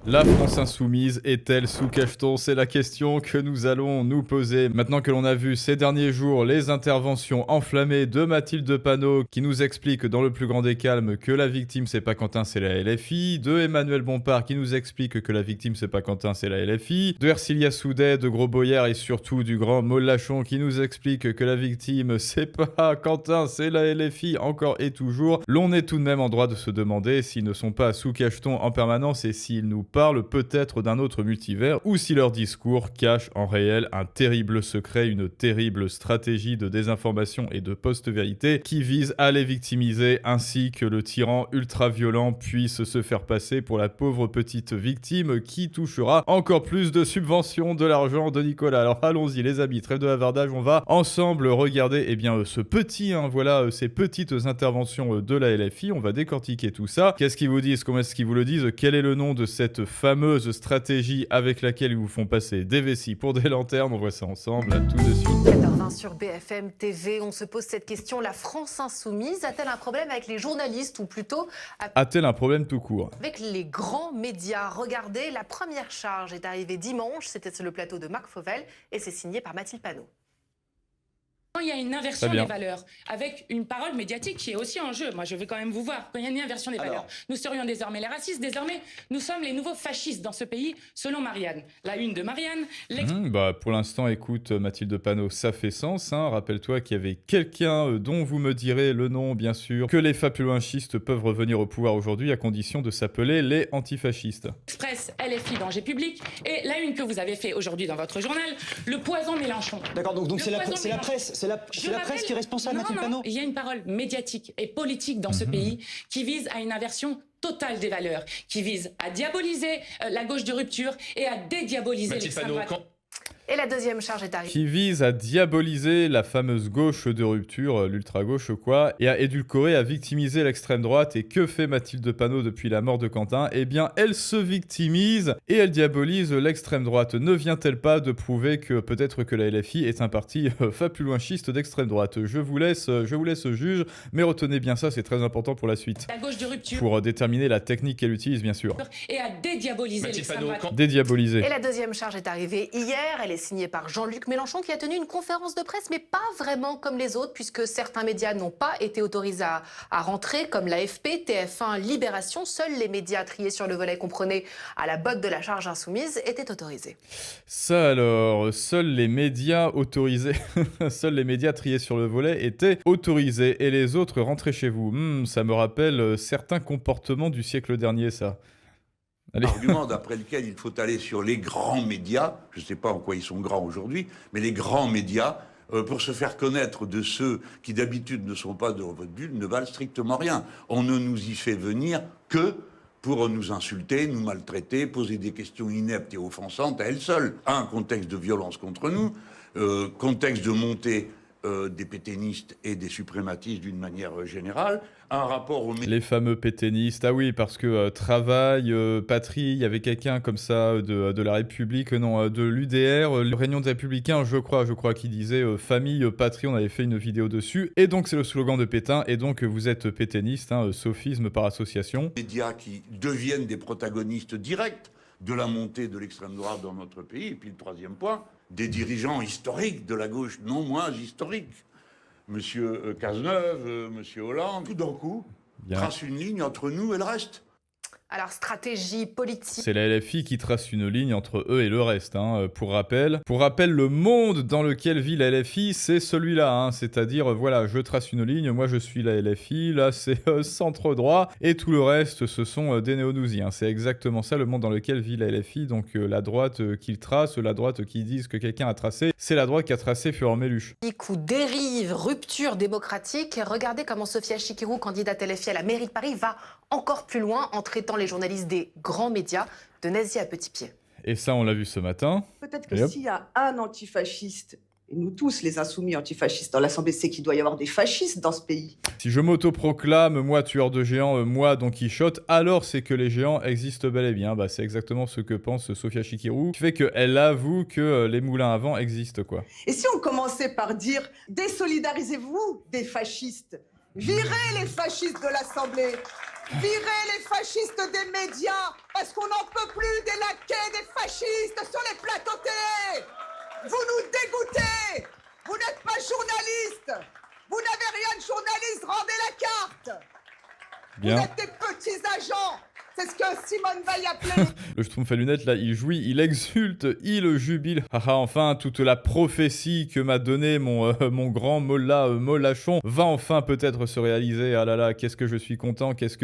La France insoumise est-elle sous cacheton? C'est la question que nous allons nous poser. Maintenant que l'on a vu ces derniers jours les interventions enflammées de Mathilde Panot qui nous explique dans le plus grand des calmes que la victime c'est pas Quentin, c'est la LFI, de Emmanuel Bompard qui nous explique que la victime c'est pas Quentin, c'est la LFI, de Ercilia Soudet, de Gros Boyard et surtout du grand Maul Lachon qui nous explique que la victime c'est pas Quentin, c'est la LFI encore et toujours, l'on est tout de même en droit de se demander s'ils ne sont pas sous cacheton en permanence et s'ils nous parlent peut-être d'un autre multivers ou si leur discours cache en réel un terrible secret, une terrible stratégie de désinformation et de post-vérité qui vise à les victimiser ainsi que le tyran ultra-violent puisse se faire passer pour la pauvre petite victime qui touchera encore plus de subventions de l'argent de Nicolas. Alors allons-y les amis, trêve de havardage, on va ensemble regarder ce petit, ces petites interventions de la LFI, on va décortiquer tout ça. Qu'est-ce qu'ils vous disent, comment est-ce qu'ils vous le disent, quel est le nom de cette fameuse stratégie avec laquelle ils vous font passer des vessies pour des lanternes. On voit ça ensemble, là, tout de suite. 14h20 sur BFM TV, on se pose cette question, la France insoumise a-t-elle un problème avec les journalistes ou plutôt a-t-elle un problème tout court avec les grands médias? Regardez, la première charge est arrivée dimanche, c'était sur le plateau de Marc Fauvel et c'est signé par Mathilde Panot. Il y a une inversion des valeurs, avec une parole médiatique qui est aussi en jeu. Moi, je vais quand même vous voir. Quand il y a une inversion des valeurs, nous serions désormais les racistes. Désormais, nous sommes les nouveaux fascistes dans ce pays, selon Marianne. La une de Marianne... Pour l'instant, écoute, Mathilde Panot, ça fait sens. Hein. Rappelle-toi qu'il y avait quelqu'un dont vous me direz le nom, bien sûr, que les fapuloinchistes peuvent revenir au pouvoir aujourd'hui à condition de s'appeler les antifascistes. Express, LFI, danger public. Et la une que vous avez fait aujourd'hui dans votre journal, le poison Mélenchon. D'accord, donc c'est la presse. C'est la presse qui est responsable, Mathilde Panot. Il y a une parole médiatique et politique dans ce pays qui vise à une inversion totale des valeurs, qui vise à diaboliser la gauche de rupture et à dédiaboliser l'extrême droite. Et la deuxième charge est arrivée. Qui vise à diaboliser la fameuse gauche de rupture, l'ultra-gauche quoi, et à édulcorer, à victimiser l'extrême droite. Et que fait Mathilde Panot depuis la mort de Quentin? Eh bien, elle se victimise et elle diabolise l'extrême droite. Ne vient-elle pas de prouver que peut-être que la LFI est un parti fapuloinchiste d'extrême droite? Je vous laisse juge, mais retenez bien ça, c'est très important pour la suite. La gauche de rupture. Pour déterminer la technique qu'elle utilise, bien sûr. Et à dédiaboliser l'extrême droite. Dédiaboliser. Et la deuxième charge est arrivée hier, elle est signée par Jean-Luc Mélenchon qui a tenu une conférence de presse, mais pas vraiment comme les autres, puisque certains médias n'ont pas été autorisés à rentrer, comme l'AFP, TF1, Libération. Seuls les médias triés sur le volet qu'on prenait à la botte de la charge insoumise étaient autorisés. Ça alors, seuls les médias autorisés, seuls les médias triés sur le volet étaient autorisés, et les autres rentraient chez vous. Ça me rappelle certains comportements du siècle dernier, ça. Argument d'après lequel il faut aller sur les grands médias, je ne sais pas en quoi ils sont grands aujourd'hui, mais les grands médias, pour se faire connaître de ceux qui d'habitude ne sont pas de votre bulle, ne valent strictement rien. On ne nous y fait venir que pour nous insulter, nous maltraiter, poser des questions ineptes et offensantes à elles seules. Un contexte de violence contre nous, contexte de montée des pétainistes et des suprématistes d'une manière générale, un rapport aux... Les fameux pétainistes, ah oui, parce que Travail, Patrie, il y avait quelqu'un comme ça de la République, de l'UDR, le Réunion des Républicains, je crois, qui disait famille, patrie, on avait fait une vidéo dessus, et donc c'est le slogan de Pétain, et donc vous êtes pétainiste, sophisme par association. Les médias qui deviennent des protagonistes directs de la montée de l'extrême droite dans notre pays, et puis le troisième point, des historiques de la gauche, non moins historiques. Monsieur Cazeneuve, Monsieur Hollande, tout d'un coup, trace une ligne entre nous et le reste. Alors, stratégie politique... C'est la LFI qui trace une ligne entre eux et le reste. Pour rappel, le monde dans lequel vit la LFI, c'est celui-là. C'est-à-dire, voilà, je trace une ligne, moi je suis la LFI, là c'est centre droit, et tout le reste, ce sont des néo-nouzis. C'est exactement ça le monde dans lequel vit la LFI. Donc la droite qu'ils tracent, la droite qu'ils disent que quelqu'un a tracé, c'est la droite qui a tracé Florent Méluche. Ou dérive, rupture démocratique. Regardez comment Sophia Chikirou, candidate LFI à la mairie de Paris, va encore plus loin en traitant les journalistes des grands médias de nazis à petit pied. Et ça, on l'a vu ce matin. Peut-être que s'il y a un antifasciste, et nous tous les insoumis antifascistes dans l'Assemblée, c'est qu'il doit y avoir des fascistes dans ce pays. Si je m'autoproclame, moi tueur de géants, moi Don Quichotte, alors c'est que les géants existent bel et bien. C'est exactement ce que pense Sophia Chikirou, qui fait qu'elle avoue que les moulins à vent existent, quoi. Et si on commençait par dire « désolidarisez-vous des fascistes », virez les fascistes de l'Assemblée, virez les fascistes des médias, parce qu'on n'en peut plus Bien. Vous êtes des petits agents. C'est ce que Simone Veil appelait. Le Schtroumpf à lunettes, là, il jouit, il exulte, il jubile. Haha, enfin, toute la prophétie que m'a donnée mon grand Molla Mollachon va enfin peut-être se réaliser. Ah là là, qu'est-ce que je suis content, qu'est-ce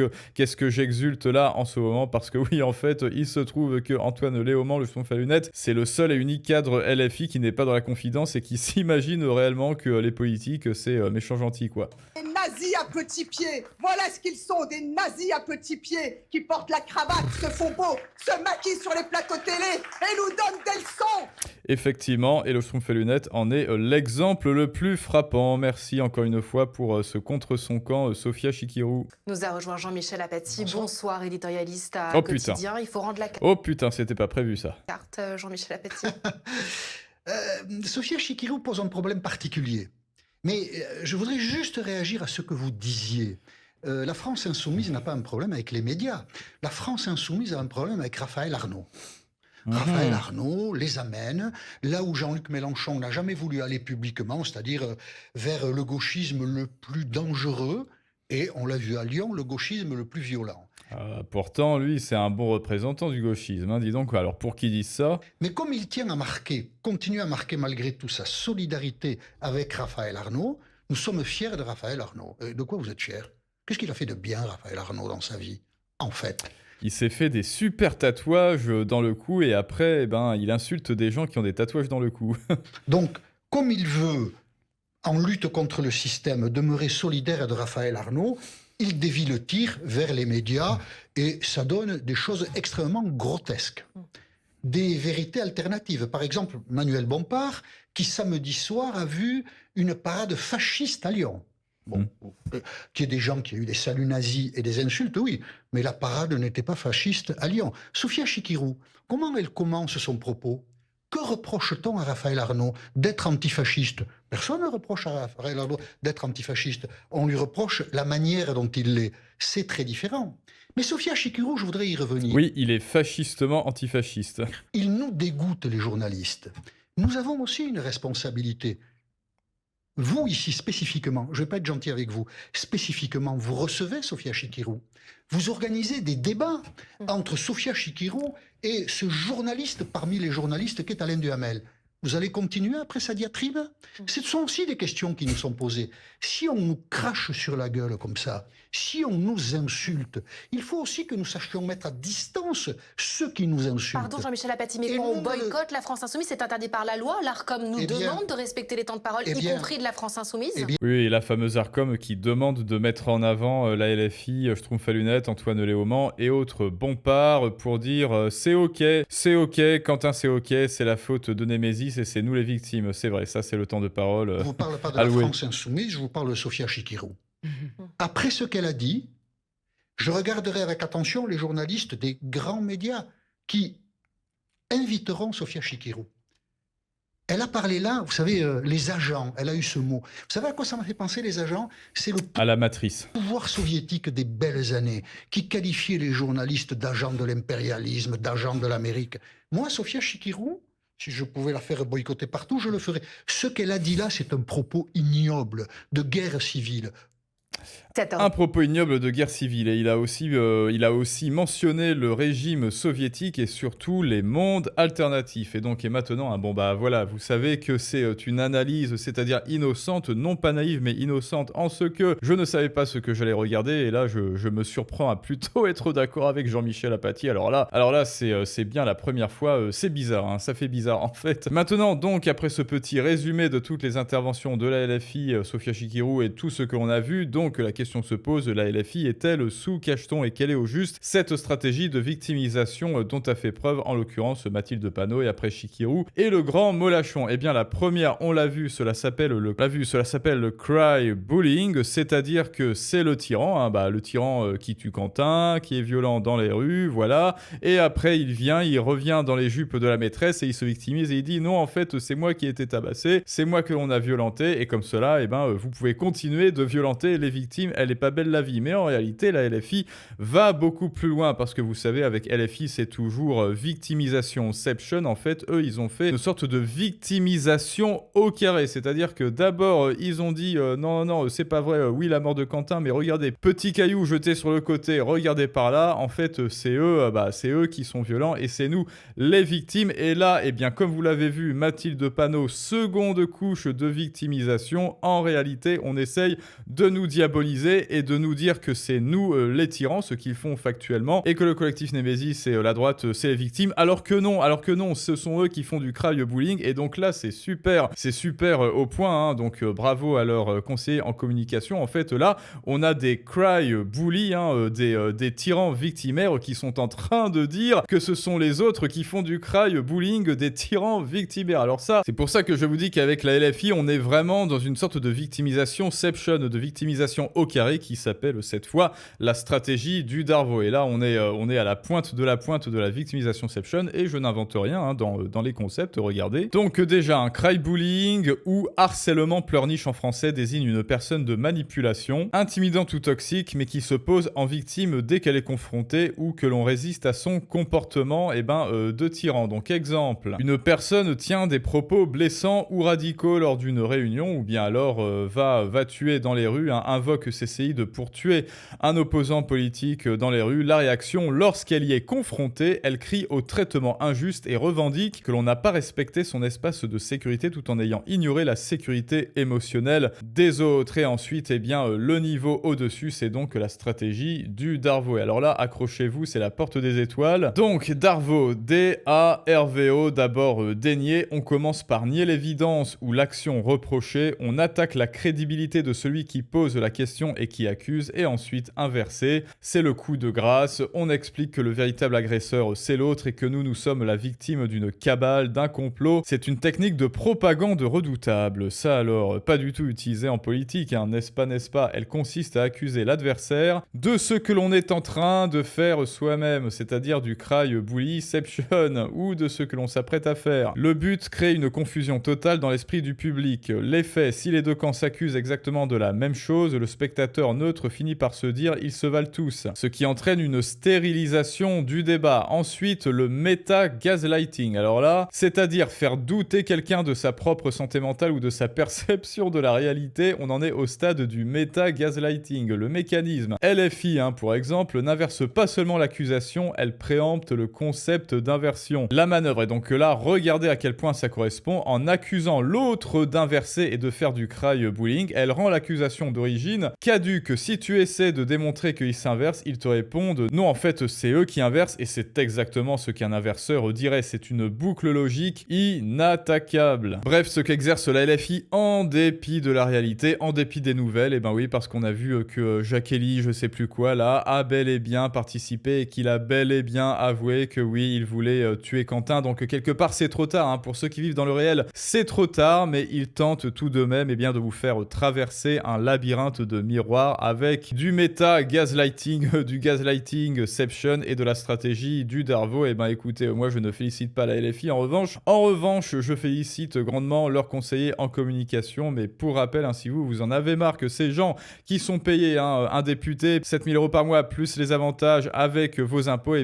que j'exulte là en ce moment. Parce que oui, en fait, il se trouve que Antoine Léaumont, le Schtroumpf à lunettes, c'est le seul et unique cadre LFI qui n'est pas dans la confidence et qui s'imagine réellement que les politiques, c'est méchant gentil, quoi. Des nazis à petits pieds. Voilà ce qu'ils sont, des nazis à petits pieds qui portent la cravate, se font beaux, se maquillent sur les plateaux télé et nous donnent des leçons. Effectivement, et le Schtroumpf à lunettes en est l'exemple le plus frappant. Merci encore une fois pour ce contre son camp, Sophia Chikirou. Nous a rejoint Jean-Michel Apathy. Bonsoir, éditorialiste à Oh, Quotidien. putain. Il faut rendre la Oh putain, c'était pas prévu ça. carte, Jean-Michel Apathy. Sophia Chikirou pose un problème particulier. Mais je voudrais juste réagir à ce que vous disiez. La France insoumise n'a pas un problème avec les médias. La France insoumise a un problème avec Raphaël Arnaud. Raphaël Arnaud les amène là où Jean-Luc Mélenchon n'a jamais voulu aller publiquement, c'est-à-dire vers le gauchisme le plus dangereux, et on l'a vu à Lyon, le gauchisme le plus violent. Pourtant, lui, c'est un bon représentant du gauchisme, hein, dis donc. Alors, pour qui dit ça? Mais comme il tient à marquer, continue à marquer malgré tout sa solidarité avec Raphaël Arnaud, nous sommes fiers de Raphaël Arnaud. De quoi vous êtes fiers? Qu'est-ce qu'il a fait de bien, Raphaël Arnaud, dans sa vie, en fait? Il s'est fait des super tatouages dans le cou et après, il insulte des gens qui ont des tatouages dans le cou. Donc, comme il veut, en lutte contre le système, demeurer solidaire de Raphaël Arnaud, il dévie le tir vers les médias et ça donne des choses extrêmement grotesques. Des vérités alternatives. Par exemple, Manuel Bompard, qui samedi soir a vu une parade fasciste à Lyon. Bon, qu'il y ait des gens qui ont eu des saluts nazis et des insultes, oui, mais la parade n'était pas fasciste à Lyon. Sophia Chikirou, comment elle commence son propos? Que reproche-t-on à Raphaël Arnaud? D'être antifasciste? Personne ne reproche à Raphaël Arnaud d'être antifasciste. On lui reproche la manière dont il l'est. C'est très différent. Mais Sophia Chikirou, je voudrais y revenir. Oui, il est fascistement antifasciste. Il nous dégoûte, les journalistes. Nous avons aussi une responsabilité. Vous, ici, spécifiquement, je ne vais pas être gentil avec vous, spécifiquement, vous recevez Sophia Chikirou. Vous organisez des débats entre Sophia Chikirou et ce journaliste parmi les journalistes qu'est Alain Duhamel. Vous allez continuer après sa diatribe? Ce sont aussi des questions qui nous sont posées. Si on nous crache sur la gueule comme ça, si on nous insulte, il faut aussi que nous sachions mettre à distance ceux qui nous insultent. Pardon Jean-Michel Apathy, mais Et quand on nous, boycotte la France Insoumise, c'est interdit par la loi. L'ARCOM nous demande de respecter les temps de parole, y compris de la France Insoumise. Oui, et la fameuse ARCOM qui demande de mettre en avant la LFI, Schtroumpf à lunettes, Antoine Léaumont et autres Bompard pour dire c'est ok, Quentin c'est ok, c'est la faute de Némésis et c'est nous les victimes. C'est vrai, ça c'est le temps de parole. Je ne vous parle pas de la France Insoumise, je vous parle de Sophia Chikirou. Après ce qu'elle a dit, je regarderai avec attention les journalistes des grands médias qui inviteront Sophia Chikirou. Elle a parlé là, vous savez, les agents, elle a eu ce mot. Vous savez à quoi ça m'a fait penser, les agents? C'est le à la matrice. Pouvoir soviétique des belles années, qui qualifiait les journalistes d'agents de l'impérialisme, d'agents de l'Amérique. Moi, Sophia Chikirou, si je pouvais la faire boycotter partout, je le ferais. Ce qu'elle a dit là, c'est un propos ignoble, de guerre civile. Un propos ignoble de guerre civile, et il a aussi mentionné le régime soviétique et surtout les mondes alternatifs. Et maintenant, voilà, vous savez que c'est une analyse, c'est-à-dire innocente, non pas naïve, mais innocente, en ce que je ne savais pas ce que j'allais regarder, et là, je me surprends à plutôt être d'accord avec Jean-Michel Apathy. Alors là, c'est bien la première fois, c'est bizarre, hein, ça fait bizarre en fait. Maintenant, donc, après ce petit résumé de toutes les interventions de la LFI, Sophia Chikirou et tout ce que l'on a vu, donc la question se pose, la LFI est-elle sous cacheton et quelle est au juste cette stratégie de victimisation dont a fait preuve en l'occurrence Mathilde Panot et après Chikirou et le grand Mollachon? Eh bien la première, on l'a vu, cela s'appelle le cry bullying, c'est-à-dire que c'est le tyran, hein, le tyran qui tue Quentin, qui est violent dans les rues, voilà, et après il revient dans les jupes de la maîtresse et il se victimise et il dit non en fait c'est moi qui ai été tabassé, c'est moi que l'on a violenté et comme cela, vous pouvez continuer de violenter les victimes victimes, elle est pas belle la vie. Mais en réalité, la LFI va beaucoup plus loin parce que vous savez, avec LFI, c'est toujours victimisation-ception. En fait, eux, ils ont fait une sorte de victimisation au carré. C'est-à-dire que d'abord, ils ont dit non, c'est pas vrai, oui, la mort de Quentin, mais regardez, petit caillou jeté sur le côté, regardez par là. En fait, c'est eux qui sont violents et c'est nous, les victimes. Et là, eh bien, comme vous l'avez vu, Mathilde Panot, seconde couche de victimisation. En réalité, on essaye de nous diaboliser et de nous dire que c'est nous les tyrans, ce qu'ils font factuellement, et que le collectif Némésis et la droite, c'est les victimes, alors que non, ce sont eux qui font du cryo-bullying, et donc là, c'est super au point, hein. Donc bravo à leurs conseillers en communication. En fait, là, on a des cry-bullies, hein, des tyrans victimaires qui sont en train de dire que ce sont les autres qui font du cry-bullying des tyrans victimaires. Alors ça, c'est pour ça que je vous dis qu'avec la LFI, on est vraiment dans une sorte de victimisation-ception, de victimisation au carré, qui s'appelle cette fois la stratégie du Darvo. Et là, on est à la pointe de la victimisation-ception, et je n'invente rien hein, dans les concepts, regardez. Donc déjà, un cry-bullying ou harcèlement pleurniche en français désigne une personne de manipulation, intimidante ou toxique, mais qui se pose en victime dès qu'elle est confrontée ou que l'on résiste à son comportement de tyran. Donc exemple, une personne tient des propos blessants ou radicaux lors d'une réunion, ou bien alors va tuer dans les rues, hein, invoque ses séides pour tuer un opposant politique dans les rues. La réaction, lorsqu'elle y est confrontée, elle crie au traitement injuste et revendique que l'on n'a pas respecté son espace de sécurité tout en ayant ignoré la sécurité émotionnelle des autres. Et ensuite, le niveau au-dessus, c'est donc la stratégie du Darvo. Et alors là, accrochez-vous, c'est la porte des étoiles. Donc Darvo, D-A-R-V-O, d'abord dénier. On commence par nier l'évidence ou l'action reprochée. On attaque la crédibilité de celui qui pose la question et qui accuse. Et ensuite, inverser, c'est le coup de grâce. On explique que le véritable agresseur, c'est l'autre et que nous sommes la victime d'une cabale, d'un complot. C'est une technique de propagande redoutable. Ça alors, pas du tout utilisé en politique, hein, n'est-ce pas? Elle consiste à accuser l'adversaire de ce que l'on est en train de faire soi-même, c'est-à-dire du cry-bullyception ou de ce que l'on s'apprête à faire. Le but crée une confusion totale dans l'esprit du public. L'effet, si les deux camps s'accusent exactement de la même chose, le spectateur neutre finit par se dire « ils se valent tous », ce qui entraîne une stérilisation du débat. Ensuite, le méta-gaslighting. Alors là, c'est-à-dire faire douter quelqu'un de sa propre santé mentale ou de sa perception de la réalité. On en est au stade du méta-gaslighting. Le mécanisme LFI, pour exemple, n'inverse pas seulement l'accusation, elle préempte le concept d'inversion. La manœuvre est donc là, regardez à quel point ça correspond. En accusant l'autre d'inverser et de faire du cry-bullying, elle rend l'accusation d'origine caduque. Si tu essaies de démontrer qu'ils s'inversent, ils te répondent non, en fait, c'est eux qui inversent, et c'est exactement ce qu'un inverseur dirait. C'est une boucle logique inattaquable. Bref, ce qu'exerce la LFI en dépit de la réalité, en dépit des nouvelles, et ben oui, parce qu'on a vu que Jacques Elie, je sais plus quoi, là, a bel et bien participé et qu'il a bel et bien avoué que oui, il voulait tuer Quentin. Donc quelque part, c'est trop tard, hein. Pour ceux qui vivent dans le réel, c'est trop tard, mais il tente tout de même de vous faire traverser un labyrinthe de miroirs avec du méta-gaslighting, du gaslighting-ception et de la stratégie du Darvo. Et ben écoutez, moi je ne félicite pas la LFI. En revanche, je félicite grandement leurs conseillers en communication. Mais pour rappel, si vous en avez marre que ces gens qui sont payés, un député, 7 000 € par mois, plus les avantages avec vos impôts,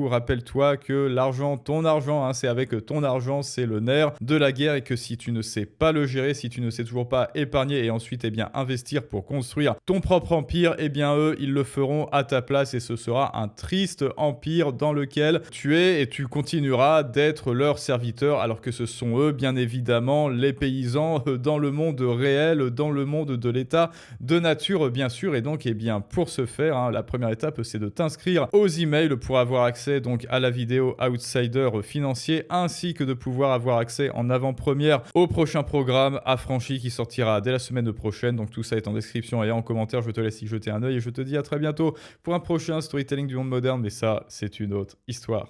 rappelle-toi que l'argent, ton argent, c'est avec ton argent, c'est le nerf de la guerre, et que si tu ne sais pas le gérer, si tu ne sais toujours pas épargner et ensuite investir pour construire ton propre empire, eux, ils le feront à ta place, et ce sera un triste empire dans lequel tu es et tu continueras d'être leur serviteur, alors que ce sont eux, bien évidemment, les paysans dans le monde réel, dans le monde de l'état de nature, bien sûr. Et donc, pour ce faire, la première étape, c'est de t'inscrire aux emails pour avoir accès donc à la vidéo Outsider financier, ainsi que de pouvoir avoir accès en avant-première au prochain programme Affranchi qui sortira dès la semaine prochaine. Donc tout ça est en description et en commentaire. Je te laisse y jeter un œil et je te dis à très bientôt pour un prochain storytelling du monde moderne. Mais ça, c'est une autre histoire.